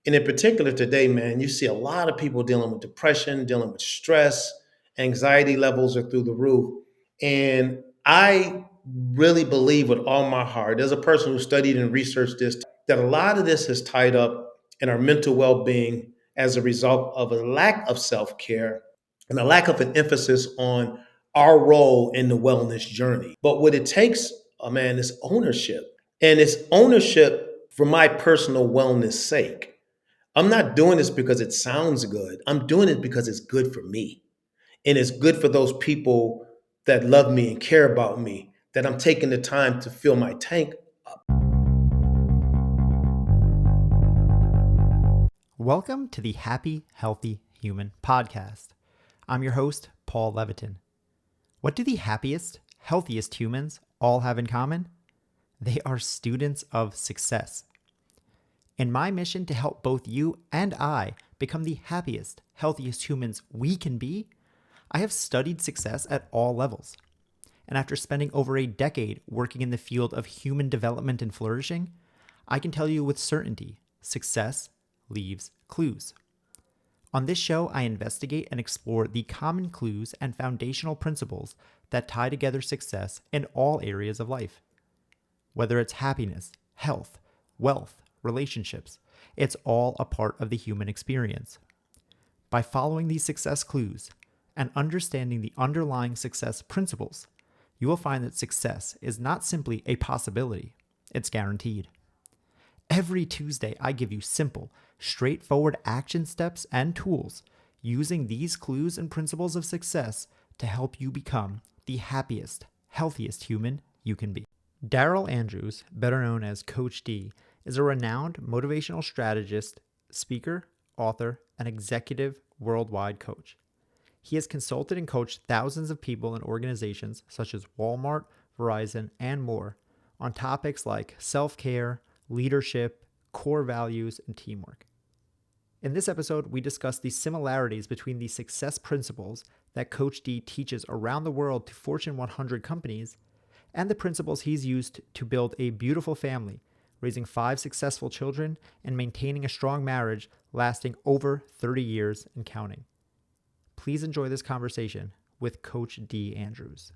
And in particular today, man, you see a lot of people dealing with depression, dealing with stress, anxiety levels are through the roof. And I really believe with all my heart, as a person who studied and researched this, that a lot of this is tied up in our mental well being as a result of a lack of self care and a lack of an emphasis on our role in the wellness journey. But what it takes, man, is ownership. And it's ownership for my personal wellness sake. I'm not doing this because it sounds good. I'm doing it because it's good for me. And it's good for those people that love me and care about me, that I'm taking the time to fill my tank. Welcome to the Happy, Healthy Human podcast. I'm your host, Paul Leviton. What do the happiest, healthiest humans all have in common? They are students of success. In my mission to help both you and I become the happiest, healthiest humans we can be, I have studied success at all levels. And after spending over a decade working in the field of human development and flourishing, I can tell you with certainty, success leaves clues. On this show, I investigate and explore the common clues and foundational principles that tie together success in all areas of life. Whether it's happiness, health, wealth, relationships, it's all a part of the human experience. By following these success clues and understanding the underlying success principles, you will find that success is not simply a possibility, it's guaranteed. Every Tuesday, I give you simple, straightforward action steps and tools using these clues and principles of success to help you become the happiest, healthiest human you can be. Darrell Andrews, better known as Coach D, is a renowned motivational strategist, speaker, author, and executive worldwide coach. He has consulted and coached thousands of people and organizations such as Walmart, Verizon, and more on topics like self-care, leadership, core values, and teamwork. In this episode, we discuss the similarities between the success principles that Coach D teaches around the world to Fortune 100 companies and the principles he's used to build a beautiful family, raising 5 successful children and maintaining a strong marriage lasting over 30 years and counting. Please enjoy this conversation with Coach D. Andrews.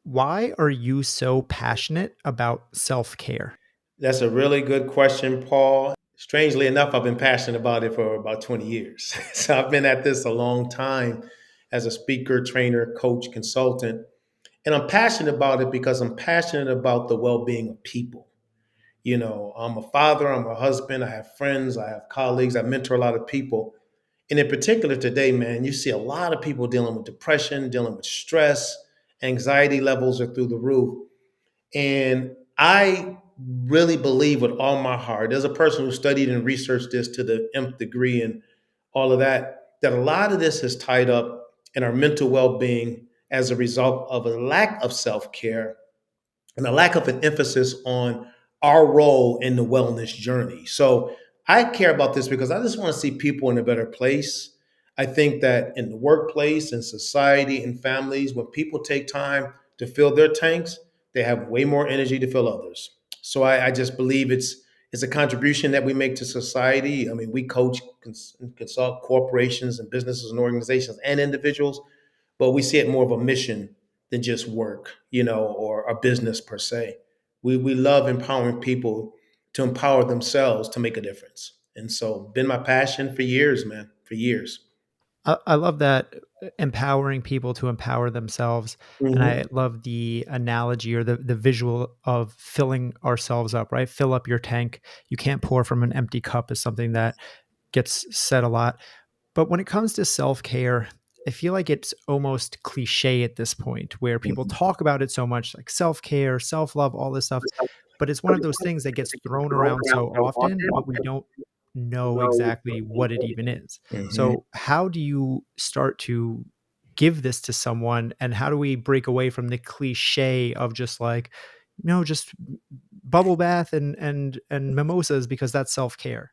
Why are you so passionate about self-care? That's a really good question, Paul. Strangely enough, I've been passionate about it for about 20 years. So I've been at this a long time as a speaker, trainer, coach, consultant. And I'm passionate about it because I'm passionate about the well being of people. You know, I'm a father, I'm a husband, I have friends, I have colleagues, I mentor a lot of people. And in particular today, man, you see a lot of people dealing with depression, dealing with stress, anxiety levels are through the roof. And I really believe with all my heart, as a person who studied and researched this to the nth degree and all of that, that a lot of this is tied up in our mental well being as a result of a lack of self care and a lack of an emphasis on our role in the wellness journey. So I care about this because I just want to see people in a better place. I think that in the workplace and society and families, when people take time to fill their tanks, they have way more energy to fill others. So I just believe it's a contribution that we make to society. I mean, we coach, consult corporations and businesses and organizations and individuals, but we see it more of a mission than just work, or a business per se. We love empowering people to empower themselves to make a difference. And so been my passion for years, man, for years. I love that empowering people to empower themselves. And I Hmm. love the analogy or the visual of filling ourselves up, right? Fill up your tank. You can't pour from an empty cup is something that gets said a lot. But when it comes to self-care, I feel like it's almost cliche at this point where people talk about it so much, like self-care, self-love, all this stuff. But it's one of those things that gets thrown around so often, but we don't know exactly what it even is. Hmm. So, how do you start to give this to someone, and how do we break away from the cliche of just like, just bubble bath and mimosas because that's self-care?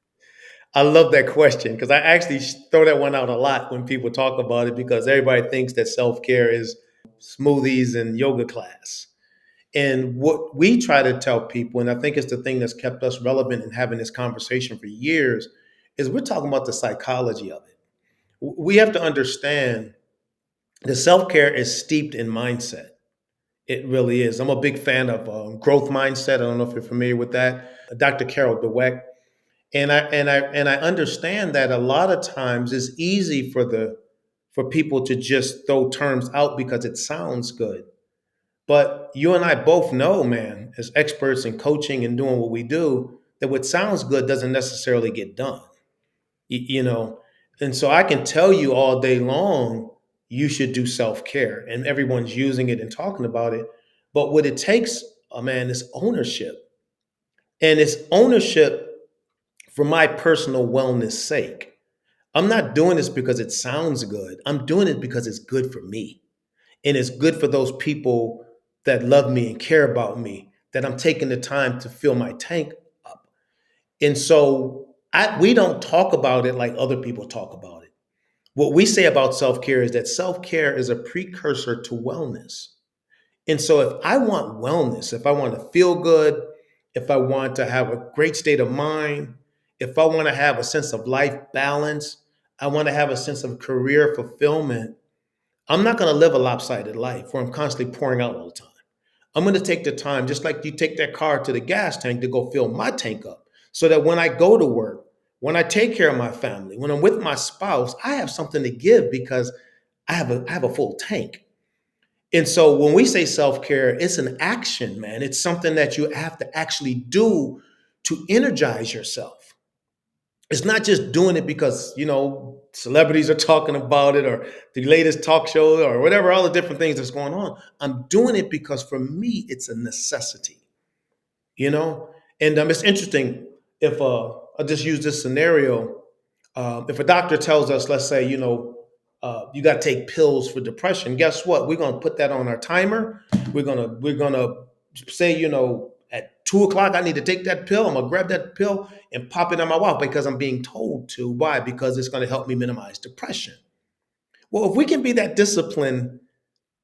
I love that question because I actually throw that one out a lot when people talk about it because everybody thinks that self care is smoothies and yoga class. And what we try to tell people, and I think it's the thing that's kept us relevant in having this conversation for years, is we're talking about the psychology of it. We have to understand that self-care is steeped in mindset. It really is. I'm a big fan of growth mindset. I don't know if you're familiar with that. Dr. Carol Dweck. And I understand that a lot of times it's easy for people to just throw terms out because it sounds good. But you and I both know, man, as experts in coaching and doing what we do, that what sounds good doesn't necessarily get done. You know, and so I can tell you all day long, you should do self care, and everyone's using it and talking about it. But what it takes, man, is ownership, and it's ownership for my personal wellness sake. I'm not doing this because it sounds good. I'm doing it because it's good for me. And it's good for those people that love me and care about me, that I'm taking the time to fill my tank up. And so we don't talk about it like other people talk about it. What we say about self care is that self care is a precursor to wellness. And so if I want wellness, if I want to feel good, if I want to have a great state of mind, if I want to have a sense of life balance, I want to have a sense of career fulfillment, I'm not going to live a lopsided life where I'm constantly pouring out all the time. I'm going to take the time, just like you take that car to the gas tank, to go fill my tank up so that when I go to work, when I take care of my family, when I'm with my spouse, I have something to give because I have a full tank. And so when we say self-care, it's an action, man. It's something that you have to actually do to energize yourself. It's not just doing it because, celebrities are talking about it or the latest talk show or whatever, all the different things that's going on. I'm doing it because for me, it's a necessity, you know? And it's interesting if I'll just use this scenario. If a doctor tells us, let's say, you got to take pills for depression. Guess what? We're gonna put that on our timer. We're gonna say, at 2 o'clock, I need to take that pill. I'm gonna grab that pill and pop it on my walk because I'm being told to. Why? Because it's gonna help me minimize depression. Well, if we can be that disciplined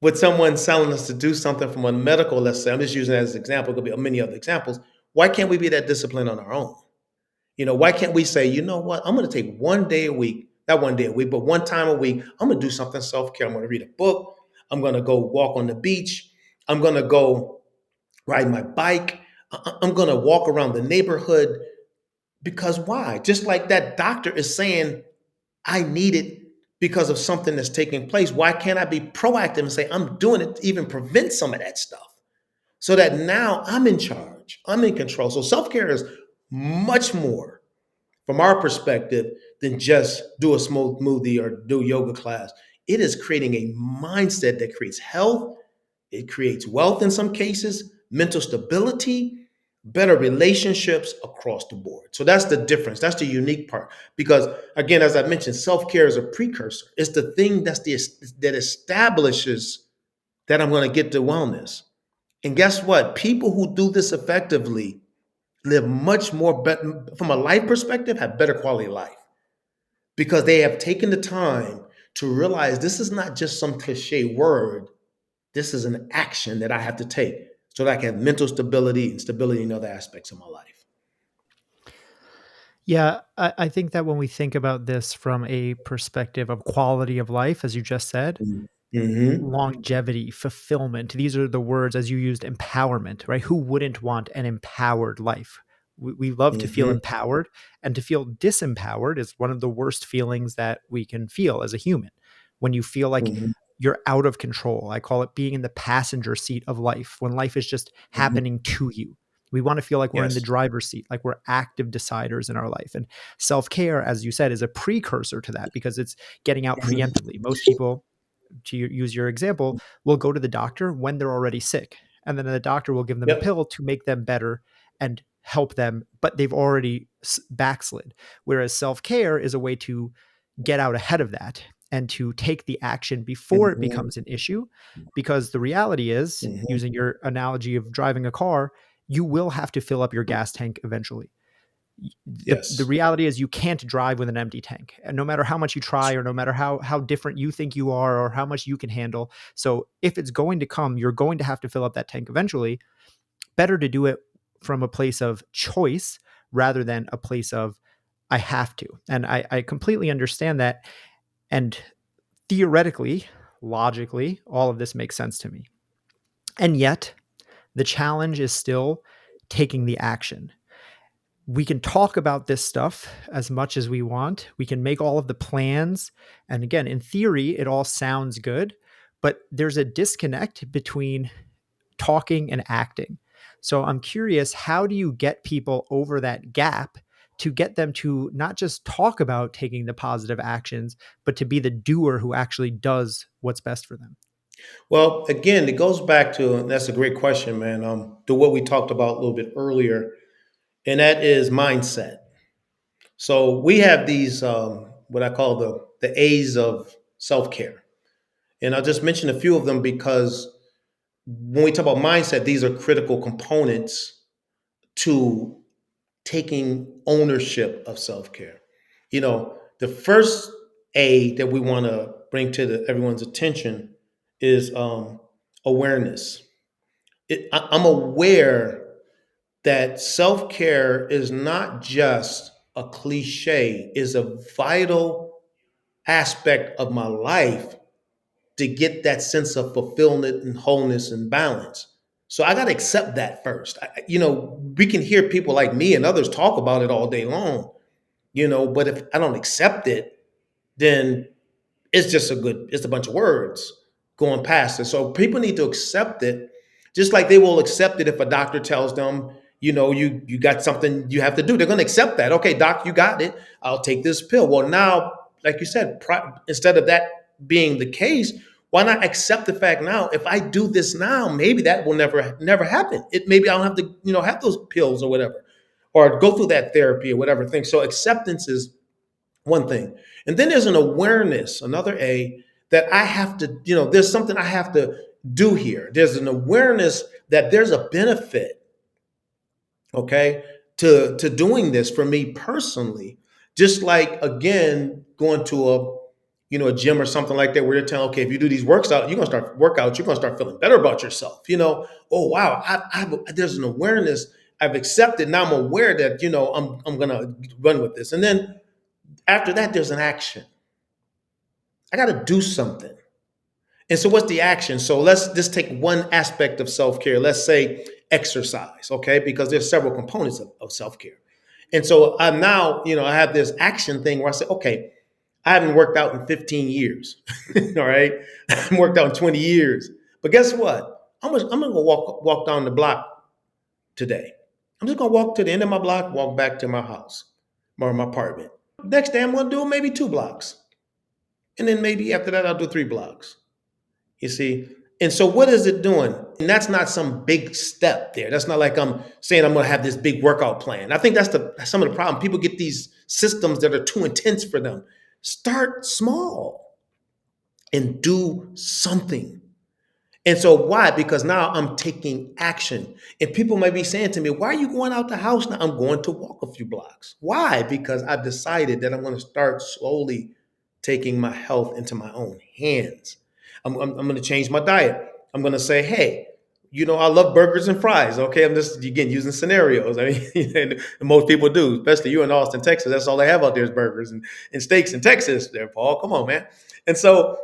with someone telling us to do something from a medical, let's say, I'm just using that as an example. It could be many other examples. Why can't we be that disciplined on our own? Why can't we say, you know what? I'm going to take one day a week, not one day a week, but one time a week. I'm going to do something self care. I'm going to read a book. I'm going to go walk on the beach. I'm going to go ride my bike. I'm going to walk around the neighborhood because why? Just like that doctor is saying, I need it because of something that's taking place. Why can't I be proactive and say, I'm doing it to even prevent some of that stuff so that now I'm in charge, I'm in control. So self care is much more from our perspective than just do a smoothie or do yoga class. It is creating a mindset that creates health, it creates wealth in some cases, mental stability, better relationships across the board. So that's the difference. That's the unique part. Because again, as I mentioned, self-care is a precursor. It's the thing that establishes that I'm going to get to wellness. And guess what? People who do this effectively live much more better from a life perspective, have better quality of life because they have taken the time to realize this is not just some cliche word. This is an action that I have to take so that I can have mental stability and stability in other aspects of my life. Yeah, I think that when we think about this from a perspective of quality of life, as you just said, Mm-hmm. longevity, fulfillment, these are the words as you used, empowerment, right? Who wouldn't want an empowered life? We love to feel Mm-hmm. empowered, and to feel disempowered is one of the worst feelings that we can feel as a human. When you feel like Mm-hmm. you're out of control, I call it being in the passenger seat of life, when life is just Mm-hmm. happening to you. We want to feel like we're in the Yes. driver's seat, like we're active deciders in our life. And self care, as you said, is a precursor to that because it's getting out Mm-hmm. preemptively. Most people, to use your example, will go to the doctor when they're already sick. And then the doctor will give them a Yep. pill to make them better and help them, but they've already backslid. Whereas self care is a way to get out ahead of that and to take the action before it Mm-hmm. becomes an issue. Because the reality is, Mm-hmm. using your analogy of driving a car, you will have to fill up your gas tank eventually. The Yes. reality is you can't drive with an empty tank, and no matter how much you try or no matter how different you think you are or how much you can handle. So if it's going to come, you're going to have to fill up that tank eventually. Better to do it from a place of choice rather than a place of I have to. And I completely understand that. And theoretically, logically, all of this makes sense to me. And yet, the challenge is still taking the action. We can talk about this stuff as much as we want. We can make all of the plans. And again, in theory, it all sounds good, but there's a disconnect between talking and acting. So I'm curious, how do you get people over that gap to get them to not just talk about taking the positive actions, but to be the doer who actually does what's best for them? Well, again, it goes back to, and that's a great question, man, to what we talked about a little bit earlier, and that is mindset. So we have these, what I call the A's of self care. And I'll just mention a few of them because when we talk about mindset, these are critical components to taking ownership of self care. The first A that we want to bring to everyone's attention is awareness. I'm aware that self care is not just a cliche, is a vital aspect of my life to get that sense of fulfillment and wholeness and balance. So I got to accept that first. We can hear people like me and others talk about it all day long, but if I don't accept it, then it's a bunch of words going past it. So people need to accept it, just like they will accept it if a doctor tells them, you got something you have to do. They're going to accept that. Okay, doc, you got it. I'll take this pill. Well, now, like you said, instead of that being the case, why not accept the fact now? If I do this now, maybe that will never happen. Maybe I don't have to, have those pills or whatever, or go through that therapy or whatever thing. So acceptance is one thing. And then there's an awareness, another A, that I have to, there's something I have to do here. There's an awareness that there's a benefit, okay, to doing this for me personally. Just like, again, going to a gym or something like that, where they're telling, okay, if you do these workouts, you're gonna start feeling better about yourself. Oh wow, there's an awareness I've accepted. Now I'm aware that, I'm gonna run with this. And then after that, there's an action. I got to do something. And so, what's the action? So, let's just take one aspect of self care. Let's say exercise, okay? Because there's several components of self care. And so, I'm now, I have this action thing where I say, okay, I haven't worked out in 15 years. All right. I haven't worked out in 20 years. But guess what? I'm going to walk down the block today. I'm just going to walk to the end of my block, walk back to my house or my apartment. Next day, I'm going to do maybe 2 blocks. And then maybe after that, I'll do 3 blocks. You see? And so what is it doing? And that's not some big step there. That's not like I'm saying I'm going to have this big workout plan. I think that's some of the problem. People get these systems that are too intense for them. Start small and do something. And so why? Because now I'm taking action. And people may be saying to me, why are you going out the house now? I'm going to walk a few blocks. Why? Because I've decided that I'm going to start slowly taking my health into my own hands. I'm going to change my diet. I'm going to say, hey, I love burgers and fries. Okay. I'm just, again, using scenarios. I mean, and most people do, especially you in Austin, Texas. That's all they have out there is burgers and steaks in Texas there, Paul. Come on, man. And so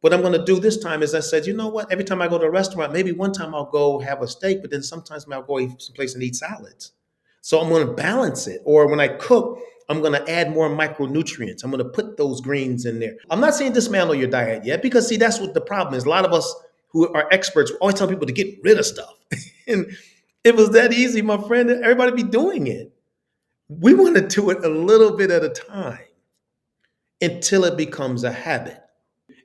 what I'm going to do this time is I said, you know what? Every time I go to a restaurant, maybe one time I'll go have a steak, but then sometimes I'll go someplace and eat salads. So I'm going to balance it. Or when I cook, I'm going to add more micronutrients. I'm going to put those greens in there. I'm not saying dismantle your diet yet, because see, that's what the problem is. A lot of us who are experts always tell people to get rid of stuff. And it was that easy, my friend. Everybody be doing it. We want to do it a little bit at a time until it becomes a habit.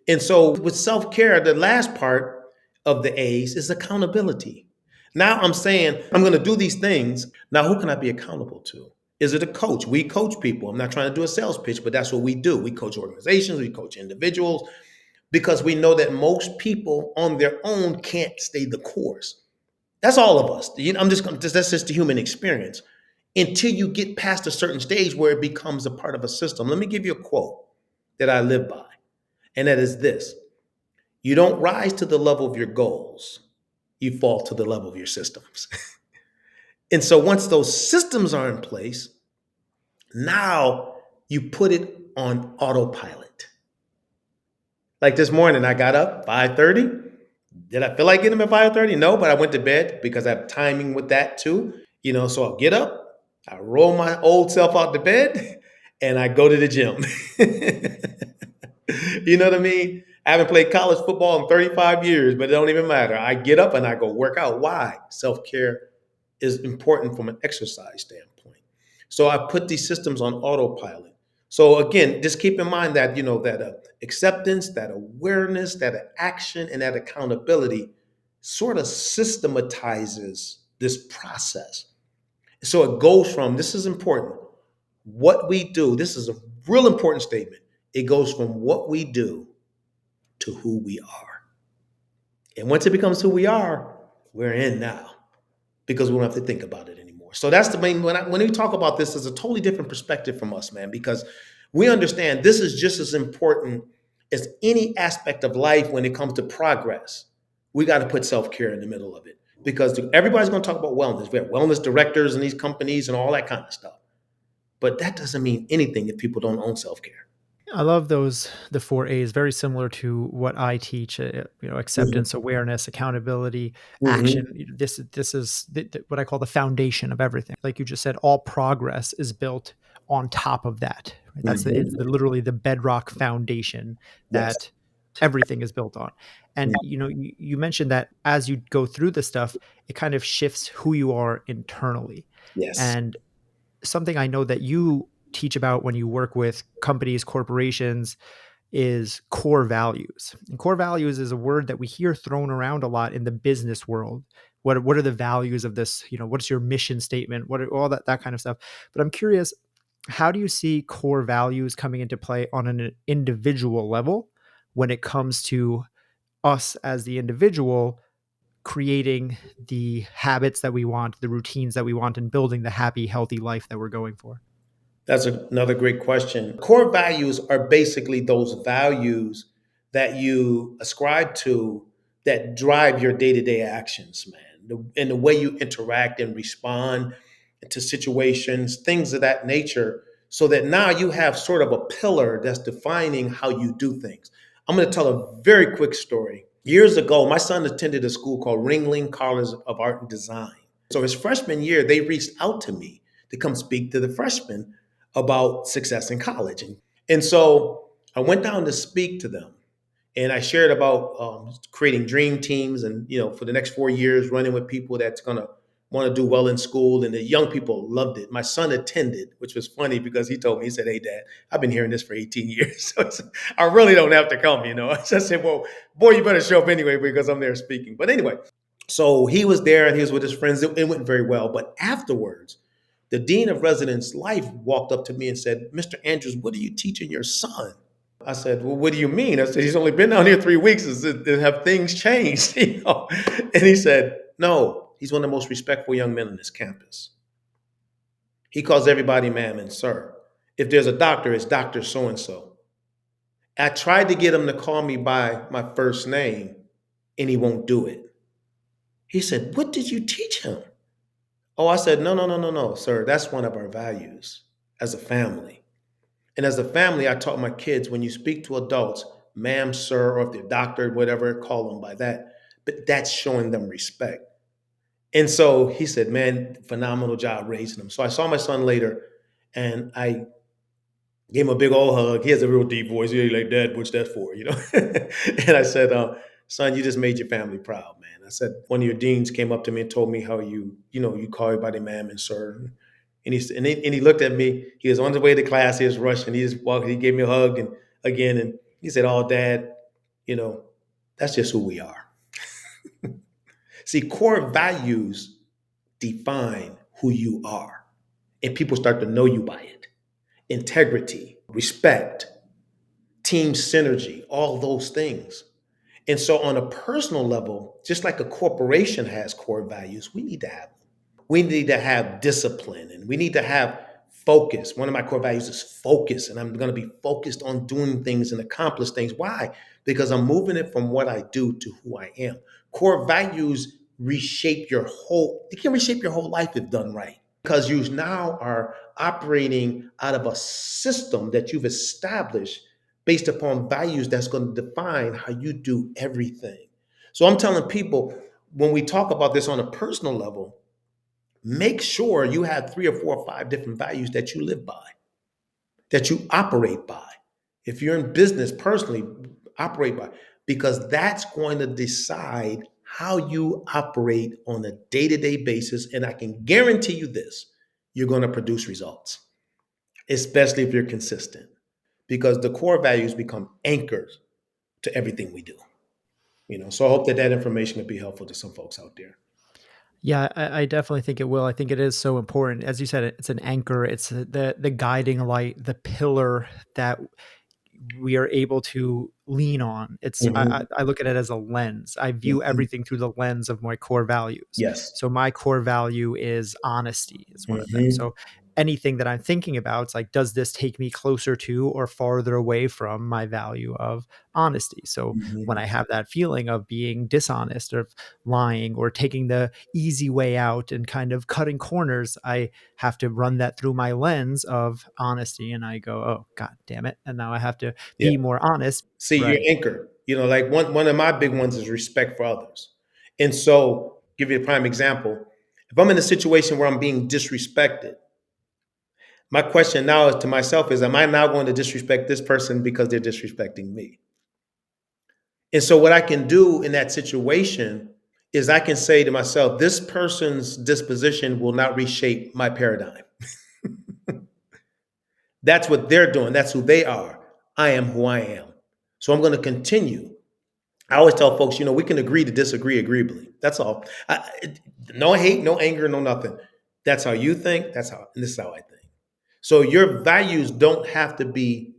And so with self-care, the last part of the A's is accountability. Now I'm saying I'm going to do these things. Now, who can I be accountable to? Is it a coach? We coach people. I'm not trying to do a sales pitch, but that's what we do. We coach organizations, we coach individuals, because we know that most people on their own can't stay the course. That's all of us. That's just the human experience until you get past a certain stage where it becomes a part of a system. Let me give you a quote that I live by, and that is this: you don't rise to the level of your goals, you fall to the level of your systems. And so once those systems are in place, Now you put it on autopilot. Like this morning, I got up 5:30. Did I feel like getting up at 5:30? No, but I went to bed because I have timing with that too. So I'll get up, I roll my old self out the bed, and I go to the gym. You know what I mean? I haven't played college football in 35 years, but it don't even matter. I get up and I go work out. Why? Self-care is important from an exercise standpoint. So I put these systems on autopilot. So again, just keep in mind that that acceptance, that awareness, that action, and that accountability sort of systematizes this process. So it goes from, this is important, what we do. This is a real important statement. It goes from what we do to who we are. And once it becomes who we are, we're in now, because we don't have to think about it anymore. So that's the main, when we talk about this, there's a totally different perspective from us, man, because we understand this is just as important as any aspect of life when it comes to progress. We got to put self-care in the middle of it, because everybody's going to talk about wellness. We have wellness directors in these companies and all that kind of stuff. But that doesn't mean anything if people don't own self-care. I love the 4 A's, very similar to what I teach, acceptance, awareness, accountability, action. Mm-hmm. This is what I call the foundation of everything. Like you just said, all progress is built on top of that. Right? It's Mm-hmm. literally the bedrock foundation Yes. that everything is built on. And you mentioned that as you go through this stuff, it kind of shifts who you are internally. Yes. And something I know that you teach about when you work with companies, corporations, is core values. And core values is a word that we hear thrown around a lot in the business world. What are the values of this? What's your mission statement? What are all that kind of stuff? But I'm curious, how do you see core values coming into play on an individual level when it comes to us as the individual creating the habits that we want, the routines that we want, and building the happy, healthy life that we're going for? That's another great question. Core values are basically those values that you ascribe to that drive your day to day actions, man, and the way you interact and respond to situations, things of that nature, so that now you have sort of a pillar that's defining how you do things. I'm going to tell a very quick story. Years ago, my son attended a school called Ringling College of Art and Design. So his freshman year, they reached out to me to come speak to the freshmen about success in college. And so I went down to speak to them, and I shared about creating dream teams, and for the next 4 years running with people that's going to want to do well in school. And the young people loved it. My son attended, which was funny because he told me, he said, "Hey, Dad, I've been hearing this for 18 years. So I really don't have to come." I said, "Well, boy, you better show up anyway because I'm there speaking." But anyway, so he was there and he was with his friends. It went very well. But afterwards, the dean of residence life walked up to me and said, "Mr. Andrews, what are you teaching your son?" I said, "Well, what do you mean?" I said, "He's only been down here 3 weeks. Have things changed?" And he said, "No, he's one of the most respectful young men on this campus. He calls everybody ma'am and sir. If there's a doctor, it's Dr. So-and-so. I tried to get him to call me by my first name, and he won't do it." He said, "What did you teach him?" Oh, I said, "No, no, no, no, no, sir. That's one of our values as a family. And as a family, I taught my kids, when you speak to adults, ma'am, sir, or if they're doctor, whatever, call them by that. But that's showing them respect." And so he said, "Man, phenomenal job raising them." So I saw my son later, and I gave him a big old hug. He has a real deep voice. Yeah, like, "Dad, what's that for?" And I said, "Son, you just made your family proud, man." I said, "One of your deans came up to me and told me how you call everybody ma'am and sir." And he looked at me. He was on his way to class. He was rushing. He just walked. He gave me a hug and he said, "Oh, Dad, you know, that's just who we are." See, core values define who you are, and people start to know you by it. Integrity, respect, team synergy, all those things. And so, on a personal level, just like a corporation has core values, we need to have them. We need to have discipline, and we need to have focus. One of my core values is focus, and I'm going to be focused on doing things and accomplish things. Why? Because I'm moving it from what I do to who I am. Core values reshape your whole, they can reshape your whole life if done right, because you now are operating out of a system that you've established based upon values that's going to define how you do everything. So I'm telling people, when we talk about this on a personal level, make sure you have 3 or 4 or 5 different values that you live by, that you operate by. If you're in business personally, operate by, because that's going to decide how you operate on a day to day basis. And I can guarantee you this, you're going to produce results, especially if you're consistent, because the core values become anchors to everything we do. So I hope that that information will be helpful to some folks out there. Yeah, I definitely think it will. I think it is so important. As you said, it's an anchor. It's the guiding light, the pillar that we are able to lean on. I look at it as a lens. I view Mhm. everything through the lens of my core values. Yes. So my core value is honesty, is one of them. Hmm. So anything that I'm thinking about, it's like, does this take me closer to or farther away from my value of honesty? So when Hmm. I have that feeling of being dishonest, or lying, or taking the easy way out and kind of cutting corners, I have to run that through my lens of honesty, and I go, oh god damn it, and now I have to Yeah. be more honest. See, your Right. anchor. Like one of my big ones is respect for others. And so, give you a prime example. If I'm in a situation where I'm being disrespected, my question now is to myself is, am I now going to disrespect this person because they're disrespecting me? And so, what I can do in that situation is I can say to myself, this person's disposition will not reshape my paradigm. That's what they're doing. That's who they are. I am who I am. So I'm going to continue. I always tell folks, we can agree to disagree agreeably. That's all. No hate, no anger, no nothing. That's how you think. And this is how I think. So your values don't have to be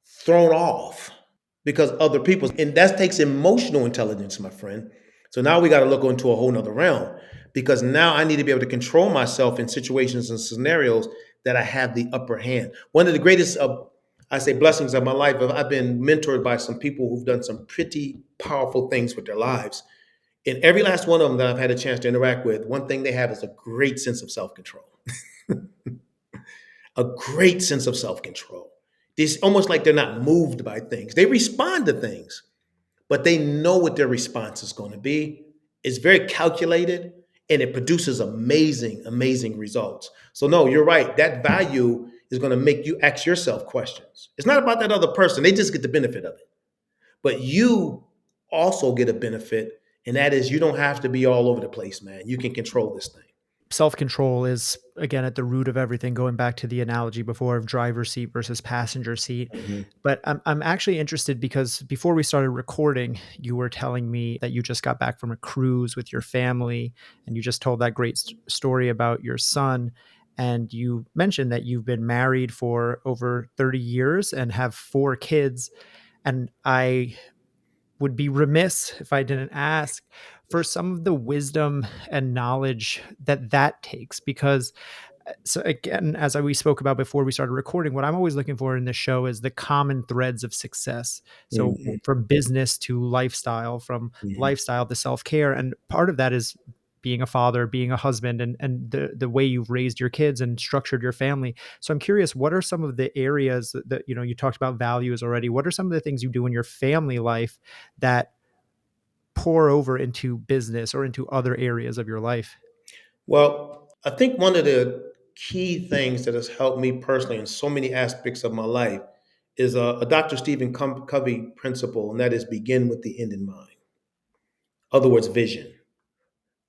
thrown off because other people's, and that takes emotional intelligence, my friend. So now we got to look into a whole nother realm, because now I need to be able to control myself in situations and scenarios that I have the upper hand. One of the greatest, I say, blessings of my life, I've been mentored by some people who've done some pretty powerful things with their lives. And every last one of them that I've had a chance to interact with, one thing they have is a great sense of self control. A great sense of self control. It's almost like they're not moved by things. They respond to things, but they know what their response is going to be. It's very calculated, and it produces amazing, amazing results. So, no, you're right. That value is going to make you ask yourself questions. It's not about that other person, they just get the benefit of it. But you also get a benefit, and that is you don't have to be all over the place, man. You can control this thing. Self-control is, again, at the root of everything, going back to the analogy before of driver's seat versus passenger seat. Mhm. But I'm actually interested because before we started recording, you were telling me that you just got back from a cruise with your family, and you just told that great story about your son. And you mentioned that you've been married for over 30 years and have 4 kids. And I would be remiss if I didn't ask for some of the wisdom and knowledge that takes, because so again, as we spoke about before we started recording, what I'm always looking for in this show is the common threads of success. So Mhm. from business to lifestyle, from Mhm. lifestyle to self-care, and part of that is being a father, being a husband, and the way you've raised your kids and structured your family. So I'm curious, what are some of the areas that you talked about values already? What are some of the things you do in your family life that pour over into business or into other areas of your life? Well, I think one of the key things that has helped me personally in so many aspects of my life is a Dr. Stephen Covey principle, and that is begin with the end in mind. Other words, vision.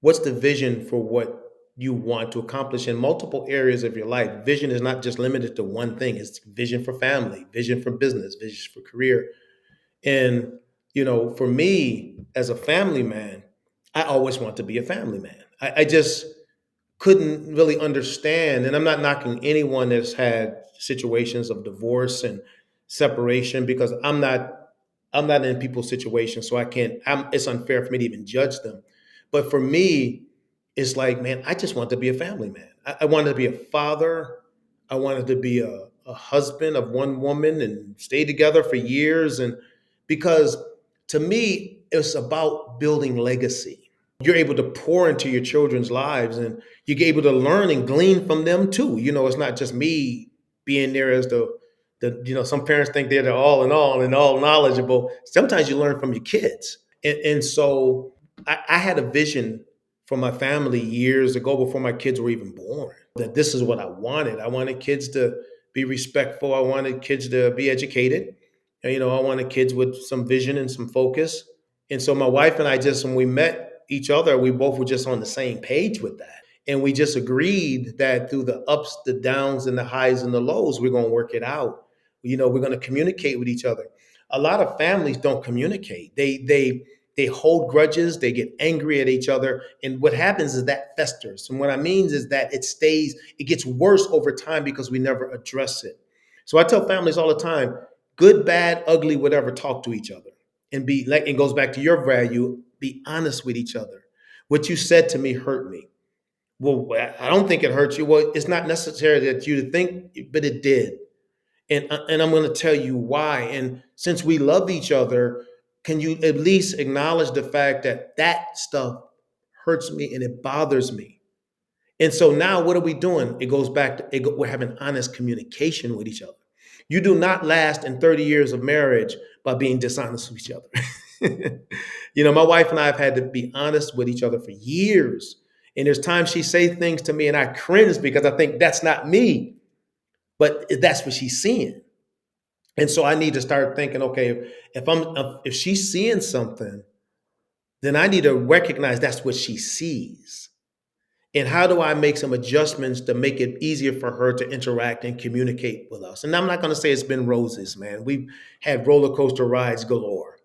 What's the vision for what you want to accomplish in multiple areas of your life? Vision is not just limited to one thing. It's vision for family, vision for business, vision for career. And, for me as a family man, I always want to be a family man. I just couldn't really understand, and I'm not knocking anyone that's had situations of divorce and separation, because I'm not in people's situations, so I can't. It's unfair for me to even judge them. But for me, it's like, man, I just want to be a family man. I wanted to be a father. I wanted to be a husband of one woman and stay together for years. And because to me, it's about building legacy. You're able to pour into your children's lives, and you're able to learn and glean from them too. It's not just me being there as the some parents think they're the all in all and all knowledgeable. Sometimes you learn from your kids. And so I had a vision for my family years ago before my kids were even born, that this is what I wanted. I wanted kids to be respectful. I wanted kids to be educated. And, I wanted kids with some vision and some focus. And so my wife and I, just when we met each other, we both were just on the same page with that. And we just agreed that through the ups, the downs, and the highs and the lows, we're going to work it out. We're going to communicate with each other. A lot of families don't communicate. They hold grudges, they get angry at each other, and what happens is that festers. And what I mean is that it gets worse over time because we never address it. So I tell families all the time, good, bad, ugly, whatever, talk to each other and be like, it goes back to your value, be honest with each other. What you said to me hurt me. Well, I don't think it hurt you. Well, it's not necessary that you to think, but it did. And I'm going to tell you why. And since we love each other, can you at least acknowledge the fact that that stuff hurts me and it bothers me? And so now what are we doing? It goes back to we're having honest communication with each other. You do not last in 30 years of marriage by being dishonest with each other. My wife and I have had to be honest with each other for years. And there's times she say things to me and I cringe because I think that's not me, but that's what she's seeing. And so I need to start thinking, okay, if she's seeing something, then I need to recognize that's what she sees. And how do I make some adjustments to make it easier for her to interact and communicate with us? And I'm not going to say it's been roses, man. We've had roller coaster rides galore.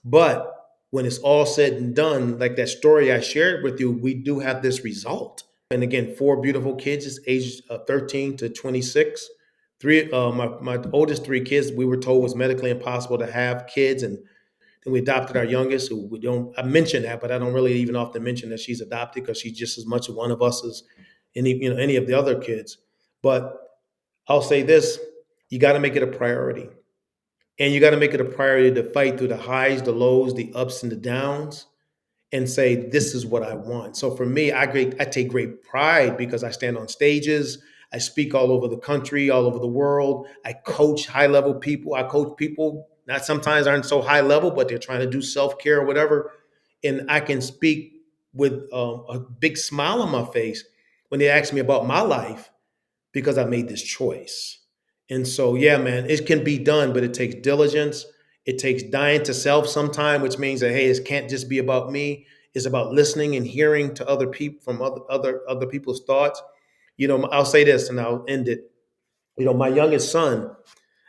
But when it's all said and done, like that story I shared with you, we do have this result. And again, 4 beautiful kids, aged 13 to 26. My oldest 3 kids, we were told was medically impossible to have kids, and then we adopted our youngest, who we don't. I mention that, but I don't really even often mention that she's adopted because she's just as much one of us as any of the other kids. But I'll say this: you got to make it a priority, and you got to make it a priority to fight through the highs, the lows, the ups, and the downs, and say, this is what I want. So for me, I take great pride because I stand on stages. I speak all over the country, all over the world. I coach high level people. I coach people that sometimes aren't so high level, but they're trying to do self-care or whatever. And I can speak with a big smile on my face when they ask me about my life because I made this choice. And so, yeah, man, it can be done, but it takes diligence. It takes dying to self sometime, which means that, hey, it can't just be about me. It's about listening and hearing to other people from other people's thoughts. I'll say this and I'll end it. My youngest son,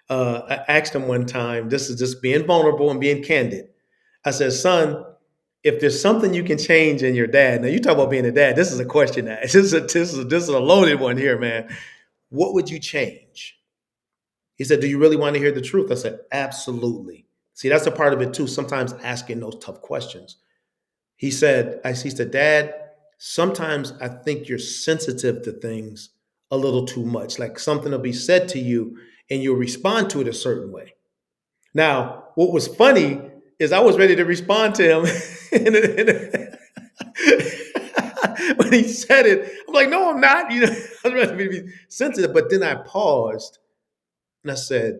I asked him one time, this is just being vulnerable and being candid. I said, son, if there's something you can change in your dad, now you talk about being a dad, this is a question that this is a loaded one here, man. What would you change? He said, do you really want to hear the truth? I said, absolutely. See, that's a part of it too. Sometimes asking those tough questions. He said, Dad, sometimes I think you're sensitive to things a little too much. Like something will be said to you and you'll respond to it a certain way. Now, what was funny is I was ready to respond to him. When he said it, I'm like, no, I'm not. I was ready to be sensitive. But then I paused and I said,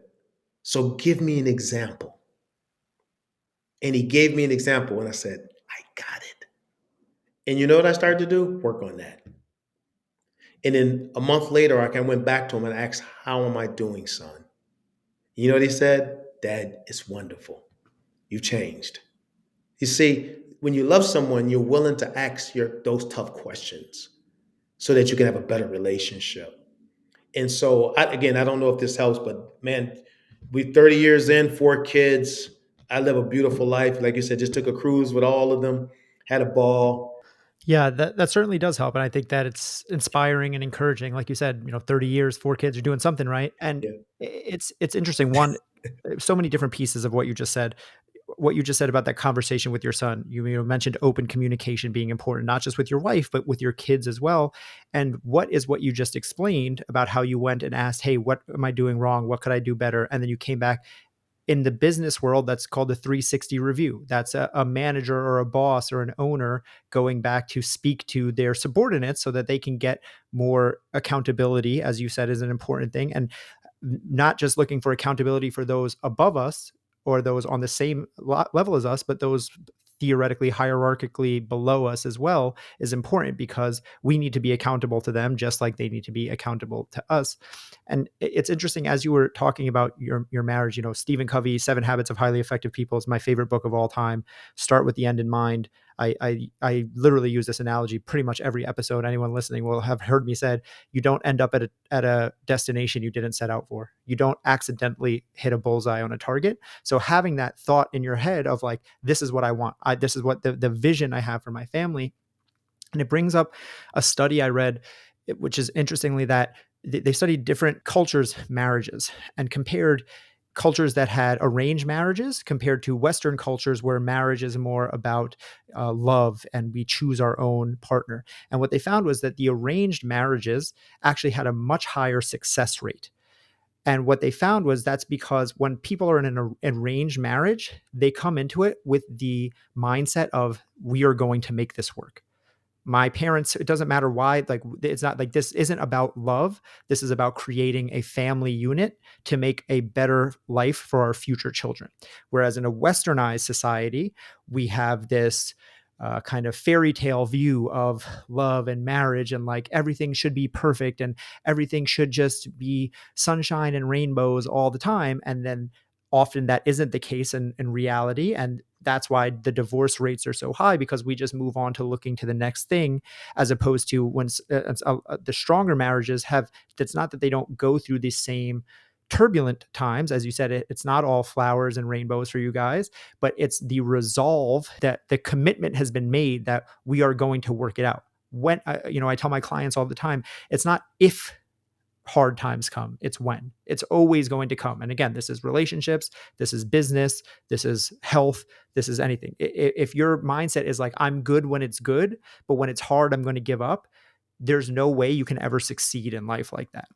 so give me an example. And he gave me an example and I said, I got it. And you know what I started to do? Work on that. And then a month later, I went back to him and asked, how am I doing, son? You know what he said? Dad, it's wonderful. You changed. You see, when you love someone, you're willing to ask those tough questions so that you can have a better relationship. And so, again, I don't know if this helps, but man, we're 30 years in, 4 kids. I live a beautiful life. Like you said, just took a cruise with all of them, had a ball. Yeah, that certainly does help, and I think that it's inspiring and encouraging. Like you said, 30 years, 4 kids, you're doing something right, and Yeah. it's interesting. One, so many different pieces of what you just said. What you just said about that conversation with your son. You mentioned open communication being important, not just with your wife, but with your kids as well. And what you just explained about how you went and asked, "Hey, what am I doing wrong? What could I do better?" And then you came back. In the business world, that's called a 360 review. That's a manager or a boss or an owner going back to speak to their subordinates so that they can get more accountability, as you said, is an important thing. And not just looking for accountability for those above us or those on the same level as us, but those theoretically hierarchically below us as well is important, because we need to be accountable to them just like they need to be accountable to us. And it's interesting, as you were talking about your marriage, Stephen Covey, 7 Habits of Highly Effective People is my favorite book of all time. Start with the end in mind. I literally use this analogy pretty much every episode. Anyone listening will have heard me said, you don't end up at a destination you didn't set out for. You don't accidentally hit a bullseye on a target. So having that thought in your head of like, this is what I want. This is what the vision I have for my family. And it brings up a study I read, which is interestingly that they studied different cultures' marriages and compared cultures that had arranged marriages compared to Western cultures where marriage is more about love and we choose our own partner. And what they found was that the arranged marriages actually had a much higher success rate. And what they found was that's because when people are in an arranged marriage, they come into it with the mindset of, we are going to make this work. My parents, it doesn't matter why, like, it's not like, this isn't about love. This is about creating a family unit to make a better life for our future children. Whereas in a westernized society, we have this kind of fairy tale view of love and marriage, and like everything should be perfect and everything should just be sunshine and rainbows all the time. And then often that isn't the case in reality. And that's why the divorce rates are so high, because we just move on to looking to the next thing, as opposed to when the stronger marriages have, that's not that they don't go through the same turbulent times. As you said, it's not all flowers and rainbows for you guys, but it's the resolve that the commitment has been made that we are going to work it out. When I tell my clients all the time, it's not if hard times come, it's when. It's always going to come. And again, this is relationships, this is business, this is health, this is anything. If your mindset is like, I'm good when it's good, but when it's hard, I'm going to give up, there's no way you can ever succeed in life like that.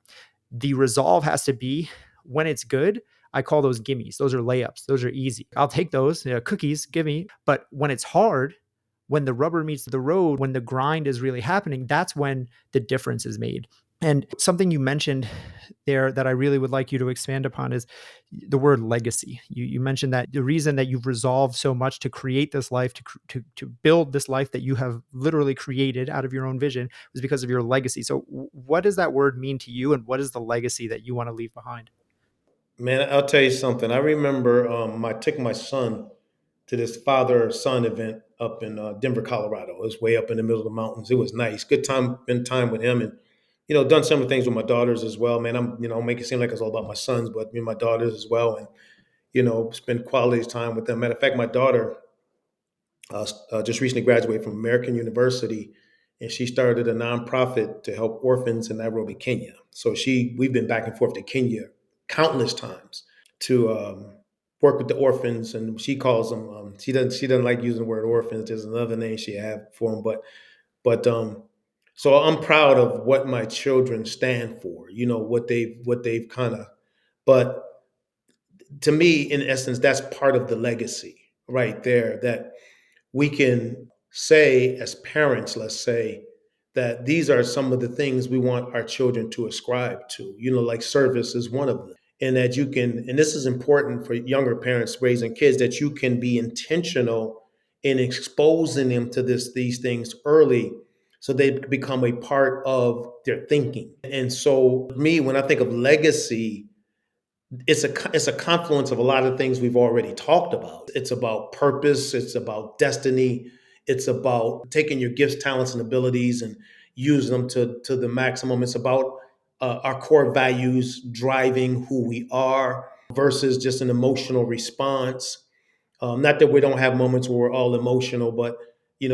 The resolve has to be, when it's good, I call those gimmies. Those are layups. Those are easy. I'll take those, cookies, give me. But when it's hard, when the rubber meets the road, when the grind is really happening, that's when the difference is made. And something you mentioned there that I really would like you to expand upon is the word legacy. You mentioned that the reason that you've resolved so much to create this life, to build this life that you have literally created out of your own vision, was because of your legacy. So what does that word mean to you, and what is the legacy that you want to leave behind? Man, I'll tell you something. I remember I took my son to this father-son event up in Denver, Colorado. It was way up in the middle of the mountains. It was nice. Good time, spend time with him, and done some things with my daughters as well. Man, I'm make it seem like it's all about my sons, but me and my daughters as well, and spend quality time with them. Matter of fact, my daughter just recently graduated from American University, and she started a nonprofit to help orphans in Nairobi, Kenya. So we've been back and forth to Kenya countless times to work with the orphans, and she calls them. She doesn't like using the word orphans. There's another name she have for them, but so I'm proud of what my children stand for. What they've kind of. But to me, in essence, that's part of the legacy right there. That we can say as parents, let's say, that these are some of the things we want our children to ascribe to, like service is one of them. And that you can, and this is important for younger parents raising kids, that you can be intentional in exposing them to these things early so they become a part of their thinking. And so, me, when I think of legacy, it's a confluence of a lot of things we've already talked about. It's about purpose, it's about destiny, it's about taking your gifts, talents, and abilities and using them to the maximum. It's about our core values driving who we are versus just an emotional response. Not that we don't have moments where we're all emotional, but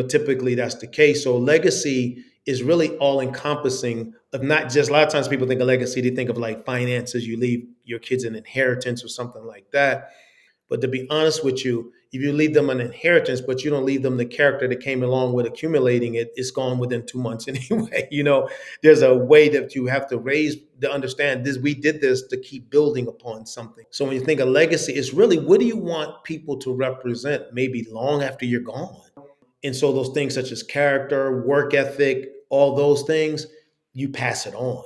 typically that's the case. So legacy is really all encompassing of not just, a lot of times people think of legacy, they think of like finances, you leave your kids an inheritance or something like that. But to be honest with you, if you leave them an inheritance, but you don't leave them the character that came along with accumulating it, it's gone within 2 months anyway. There's a way that you have to raise to understand this. We did this to keep building upon something. So when you think of legacy, it's really what do you want people to represent maybe long after you're gone? And so those things such as character, work ethic, all those things, you pass it on.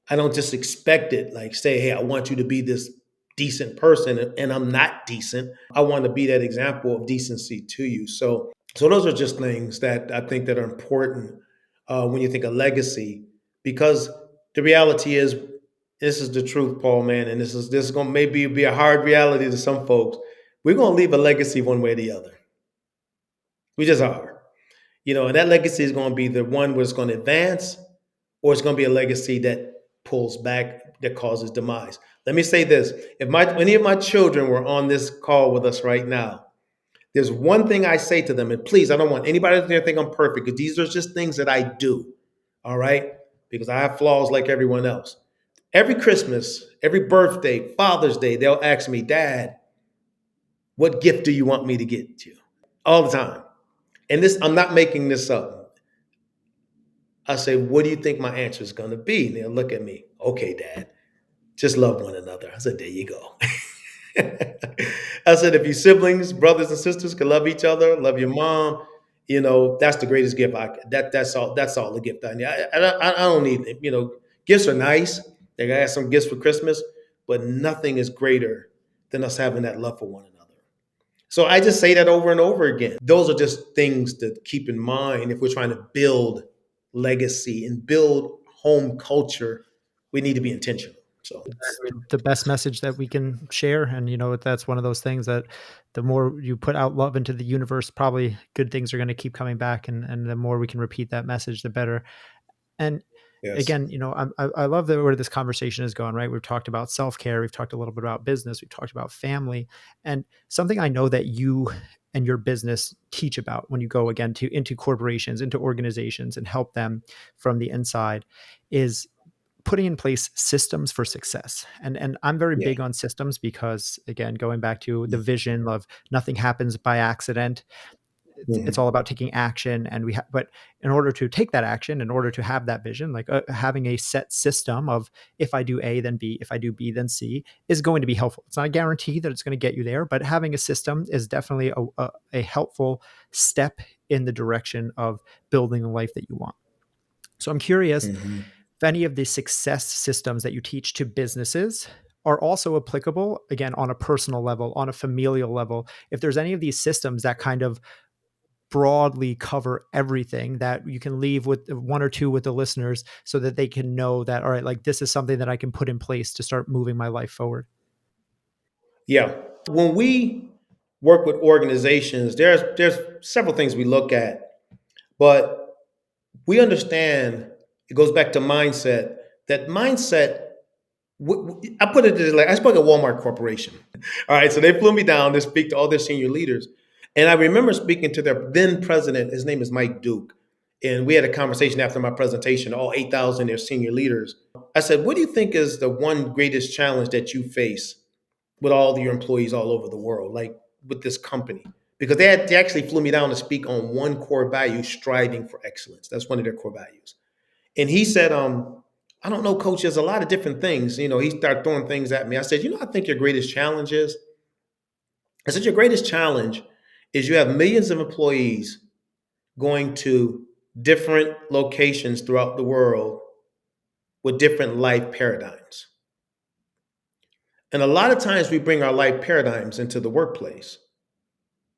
I don't just expect it, like say, hey, I want you to be this decent person and I'm not decent. I want to be that example of decency to you. So those are just things that I think that are important when you think of legacy, because the reality is, this is the truth, Paul, man, and this is gonna maybe be a hard reality to some folks. We're gonna leave a legacy one way or the other. We just are. And that legacy is going to be the one where it's going to advance, or it's going to be a legacy that pulls back, that causes demise. Let me say this. If any of my children were on this call with us right now, there's one thing I say to them, and please, I don't want anybody to think I'm perfect, because these are just things that I do, all right? Because I have flaws like everyone else. Every Christmas, every birthday, Father's Day, they'll ask me, Dad, what gift do you want me to get you? All the time. And this, I'm not making this up. I say, what do you think my answer is going to be? And they'll look at me. Okay, Dad, just love one another. I said, there you go. I said, if your siblings, brothers and sisters can love each other, love your mom, that's the greatest gift. That's all. That's all the gift I need. I don't need it. Gifts are nice. They got some gifts for Christmas, but nothing is greater than us having that love for one another. So I just say that over and over again. Those are just things to keep in mind if we're trying to build legacy and build home culture. We need to be intentional. So It's the best message that we can share. And, that's one of those things that the more you put out love into the universe, probably good things are going to keep coming back. And the more we can repeat that message, the better. And yes, again, I love where this conversation is going, right? We've talked about self-care. We've talked a little bit about business. We've talked about family, and something I know that you and your business teach about when you go again into corporations, into organizations, and help them from the inside is putting in place systems for success. And I'm very yeah, big on systems because, again, going back to the vision of nothing happens by accident, it's all mhm. about taking action. And but in order to take that action, in order to have that vision, like having a set system of if I do A, then B, if I do B, then C is going to be helpful. It's not a guarantee that it's going to get you there, but having a system is definitely a helpful step in the direction of building the life that you want. So I'm curious Mhm. if any of the success systems that you teach to businesses are also applicable, again, on a personal level, on a familial level. If there's any of these systems that kind of broadly cover everything that you can leave with one or two with the listeners so that they can know that, all right, like this is something that I can put in place to start moving my life forward. Yeah. When we work with organizations, there's several things we look at, but we understand it goes back to mindset. That mindset. I put it this, like I spoke at Walmart Corporation. All right, so they flew me down to speak to all their senior leaders, and I remember speaking to their then president. His name is Mike Duke, and we had a conversation after my presentation. All 8,000 their senior leaders. I said, "What do you think is the one greatest challenge that you face with all your employees all over the world, like with this company?" Because they actually flew me down to speak on one core value: striving for excellence. That's one of their core values. And he said, I don't know, coach, there's a lot of different things. He started throwing things at me. I said, I think your greatest challenge is, I said, your greatest challenge is you have millions of employees going to different locations throughout the world with different life paradigms. And a lot of times we bring our life paradigms into the workplace.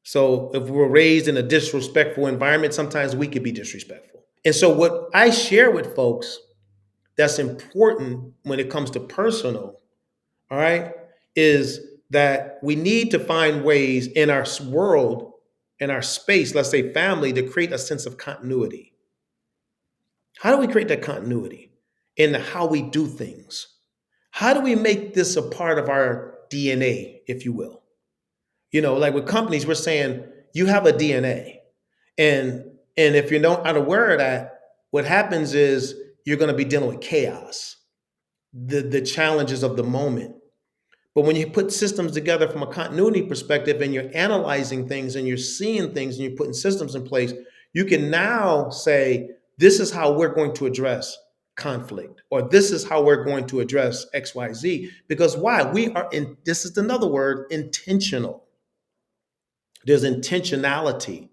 So if we're raised in a disrespectful environment, sometimes we could be disrespectful. And so what I share with folks that's important when it comes to personal, all right, is that we need to find ways in our world, in our space, let's say family, to create a sense of continuity. How do we create that continuity in how we do things? How do we make this a part of our DNA, if you will? Like with companies, we're saying you have a DNA. And if you're not aware of that, what happens is you're going to be dealing with chaos, the challenges of the moment. But when you put systems together from a continuity perspective and you're analyzing things and you're seeing things and you're putting systems in place, you can now say, this is how we're going to address conflict, or this is how we're going to address XYZ. Because why? We are in, this is another word, intentional. There's intentionality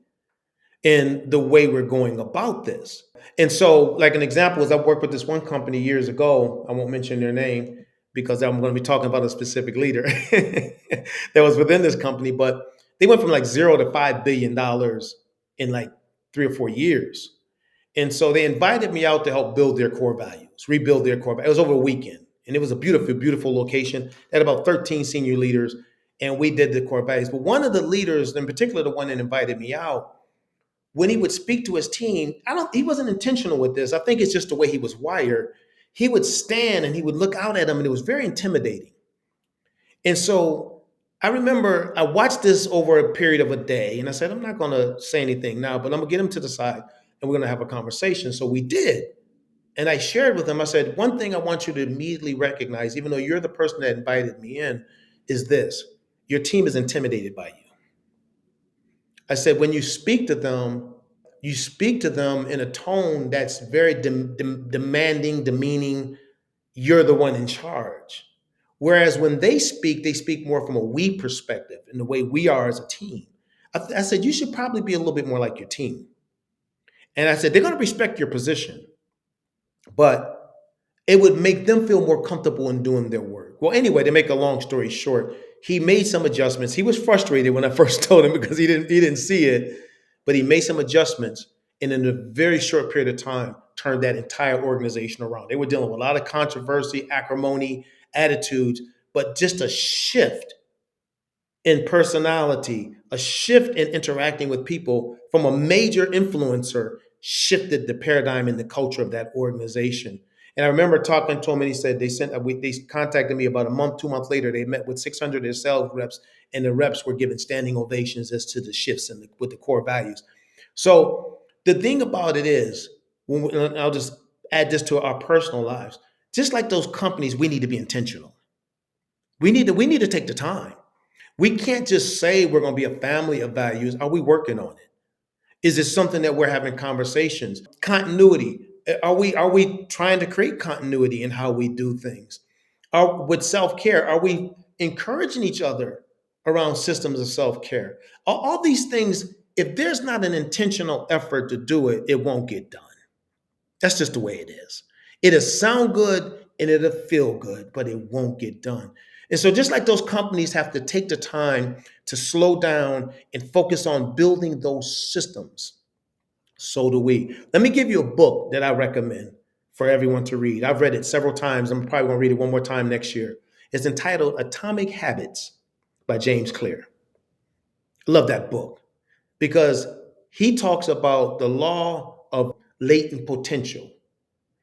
in the way we're going about this. And so, like an example is I worked with this one company years ago. I won't mention their name because I'm going to be talking about a specific leader that was within this company, but they went from like $0 to $5 billion in like 3 or 4 years. And so they invited me out to help build their core values, rebuild their core values. It was over a weekend, and it was a beautiful, beautiful location. They had about 13 senior leaders, and we did the core values. But one of the leaders, in particular, the one that invited me out, when he would speak to his team, he wasn't intentional with this. I think it's just the way he was wired. He would stand and he would look out at them, and it was very intimidating. And so I remember I watched this over a period of a day, and I said, I'm not going to say anything now, but I'm going to get him to the side and we're going to have a conversation. So we did. And I shared with him, I said, one thing I want you to immediately recognize, even though you're the person that invited me in, is this: your team is intimidated by you. I said, when you speak to them in a tone that's very demanding, demeaning. You're the one in charge. Whereas when they speak more from a we perspective and the way we are as a team. I said, you should probably be a little bit more like your team. And I said, they're going to respect your position, but it would make them feel more comfortable in doing their work. Well, anyway, to make a long story short, he made some adjustments. He was frustrated when I first told him because he didn't see it, but he made some adjustments, and in a very short period of time, turned that entire organization around. They were dealing with a lot of controversy, acrimony, attitudes, but just a shift in personality, a shift in interacting with people from a major influencer shifted the paradigm and the culture of that organization. And I remember talking to him, and he said they contacted me about a month, 2 months later. They met with 600 of their sales reps, and the reps were given standing ovations as to the shifts with the core values. So the thing about it is, and I'll just add this to our personal lives. Just like those companies, we need to be intentional. We need to take the time. We can't just say we're going to be a family of values. Are we working on it? Is it something that we're having conversations? Continuity. Are we trying to create continuity in how we do things? With self-care, are we encouraging each other around systems of self-care? All these things, if there's not an intentional effort to do it, it won't get done. That's just the way it is. It'll sound good and it'll feel good, but it won't get done. And so, just like those companies have to take the time to slow down and focus on building those systems, so do we. Let me give you a book that I recommend for everyone to read. I've read it several times. I'm probably going to read it one more time next year. It's entitled Atomic Habits by James Clear. I love that book because he talks about the law of latent potential.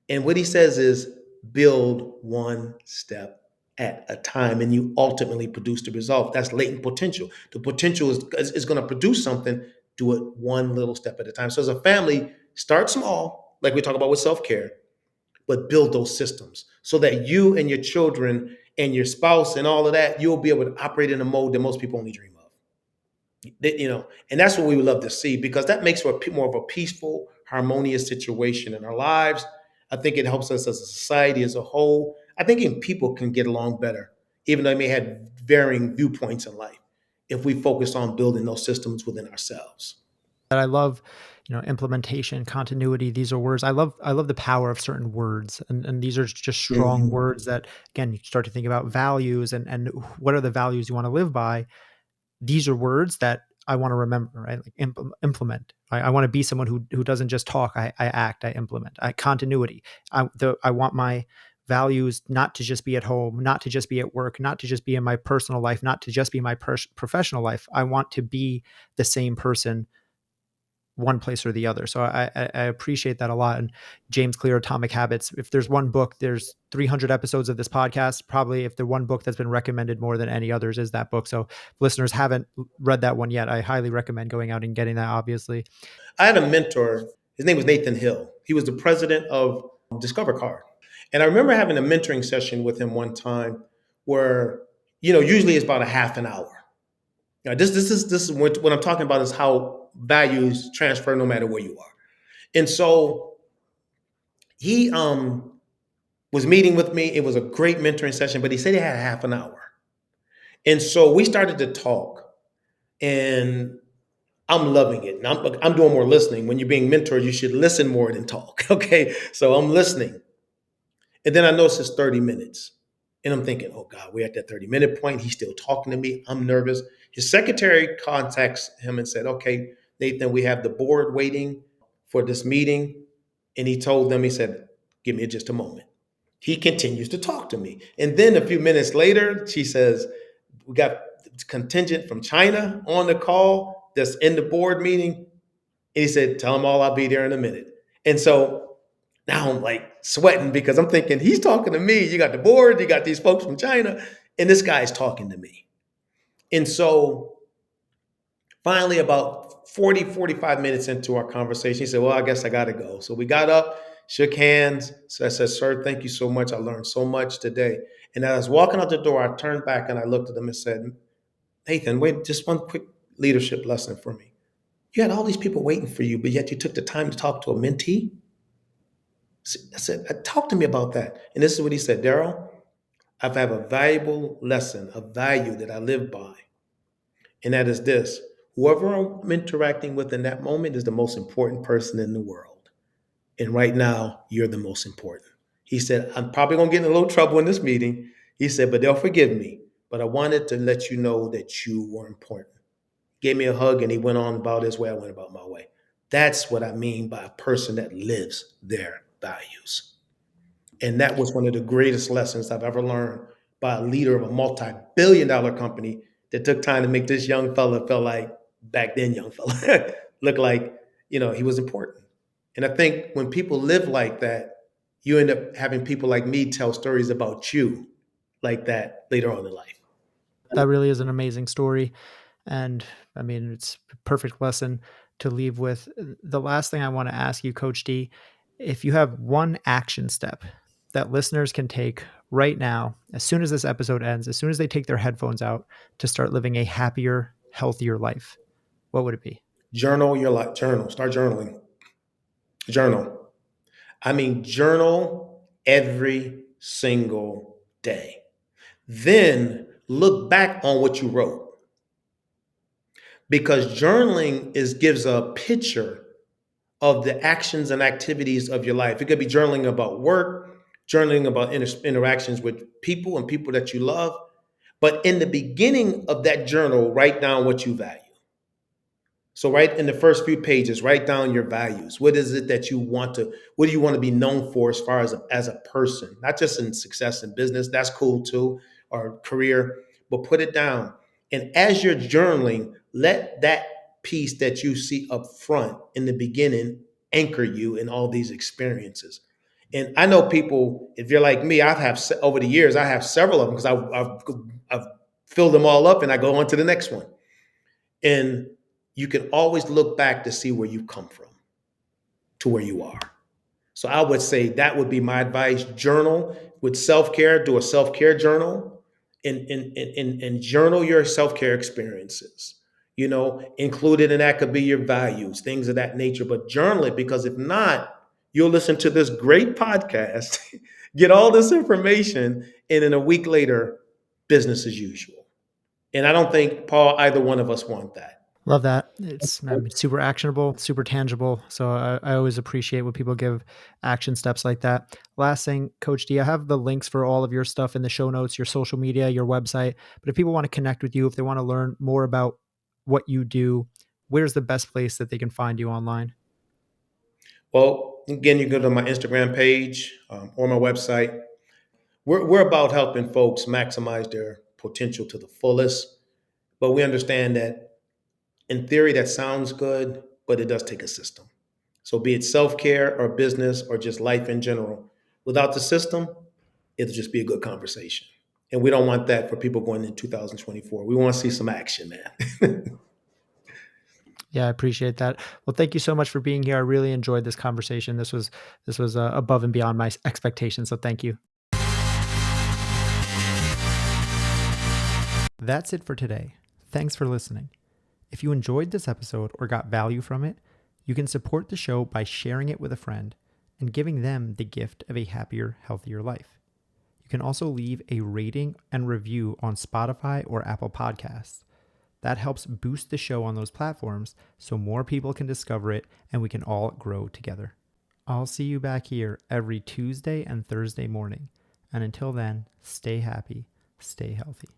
And what he says is build one step at a time, and you ultimately produce the result. That's latent potential. The potential is going to produce something. Do it one little step at a time. So as a family, start small, like we talk about with self-care, but build those systems so that you and your children and your spouse and all of that, you'll be able to operate in a mode that most people only dream of. And that's what we would love to see, because that makes for more of a peaceful, harmonious situation in our lives. I think it helps us as a society as a whole. I think even people can get along better, even though they may have varying viewpoints in life, if we focus on building those systems within ourselves. That I love, implementation, continuity. These are words. I love the power of certain words, and these are just strong Mhm. words that, again, you start to think about values and what are the values you want to live by. These are words that I want to remember, right? Like implement. I want to be someone who doesn't just talk. I act. I implement. Continuity. I want my values not to just be at home, not to just be at work, not to just be in my personal life, not to just be my professional life. I want to be the same person, one place or the other. So I appreciate that a lot. And James Clear, Atomic Habits. If there's one book, there's 300 episodes of this podcast. Probably if the one book that's been recommended more than any others is that book. So if listeners haven't read that one yet, I highly recommend going out and getting that, obviously. I had a mentor. His name was Nathan Hill. He was the president of Discover Card. And I remember having a mentoring session with him one time where usually it's about a half an hour. Now, this is what I'm talking about is how values transfer no matter where you are. And so he was meeting with me. It was a great mentoring session, but he said he had a half an hour. And so we started to talk, and I'm loving it. And I'm doing more listening. When you're being mentored, you should listen more than talk. Okay. So I'm listening. And then I noticed it's 30 minutes. And I'm thinking, oh God, we're at that 30-minute point. He's still talking to me. I'm nervous. His secretary contacts him and said, okay, Nathan, we have the board waiting for this meeting. And he told them, he said, give me just a moment. He continues to talk to me. And then a few minutes later, she says, we got contingent from China on the call that's in the board meeting. And he said, tell them all I'll be there in a minute. And so now I'm like sweating because I'm thinking, he's talking to me. You got the board, you got these folks from China, and this guy's talking to me. And so finally, about 45 minutes into our conversation, he said, well, I guess I got to go. So we got up, shook hands. So I said, sir, thank you so much. I learned so much today. And as I was walking out the door, I turned back and I looked at him and said, Nathan, wait, just one quick leadership lesson for me. You had all these people waiting for you, but yet you took the time to talk to a mentee? I said, talk to me about that. And this is what he said, Darrell, I have a valuable lesson, a value that I live by. And that is this: whoever I'm interacting with in that moment is the most important person in the world. And right now, you're the most important. He said, I'm probably going to get in a little trouble in this meeting. He said, but they'll forgive me. But I wanted to let you know that you were important. Gave me a hug and he went on about his way. I went about my way. That's what I mean by a person that lives their values. And that was one of the greatest lessons I've ever learned by a leader of a multi-billion-dollar company that took time to make this young fella feel like, back then young fella, look like, he was important. And I think when people live like that, you end up having people like me tell stories about you like that later on in life. That really is an amazing story. And I mean, it's a perfect lesson to leave with. The last thing I want to ask you, Coach D, if you have one action step that listeners can take right now, as soon as this episode ends, as soon as they take their headphones out to start living a happier, healthier life, what would it be? Journal your life. Journal. Start journaling. Journal. I mean, journal every single day. Then look back on what you wrote. Because journaling gives a picture of the actions and activities of your life. It could be journaling about work, journaling about interactions with people and people that you love. But in the beginning of that journal, write down what you value. So right in the first few pages, write down your values. What is it that what do you want to be known for as a person? Not just in success in business, that's cool too, or career, but put it down. And as you're journaling, let that piece that you see up front in the beginning anchor you in all these experiences. And I know people, if you're like me, over the years, I have several of them because I've filled them all up and I go on to the next one. And you can always look back to see where you come from to where you are. So I would say that would be my advice. Journal with self-care, do a self-care journal and journal your self-care experiences. Included in that could be your values, things of that nature, but journal it, because if not, you'll listen to this great podcast, get all this information, and then a week later, business as usual. And I don't think, Paul, either one of us want that. Love that. It's super actionable, super tangible. So I always appreciate when people give action steps like that. Last thing, Coach D, I have the links for all of your stuff in the show notes, your social media, your website. But if people want to connect with you, if they want to learn more about what you do, where's the best place that they can find you online? Well, again, you can go to my Instagram page or my website. We're about helping folks maximize their potential to the fullest, but we understand that in theory, that sounds good, but it does take a system. So be it self-care or business or just life in general, without the system, it'll just be a good conversation. And we don't want that for people going into 2024. We want to see some action, man. Yeah, I appreciate that. Well, thank you so much for being here. I really enjoyed this conversation. This was above and beyond my expectations. So thank you. That's it for today. Thanks for listening. If you enjoyed this episode or got value from it, you can support the show by sharing it with a friend and giving them the gift of a happier, healthier life. You can also leave a rating and review on Spotify or Apple Podcasts. That helps boost the show on those platforms so more people can discover it and we can all grow together. I'll see you back here every Tuesday and Thursday morning. And until then, stay happy, stay healthy.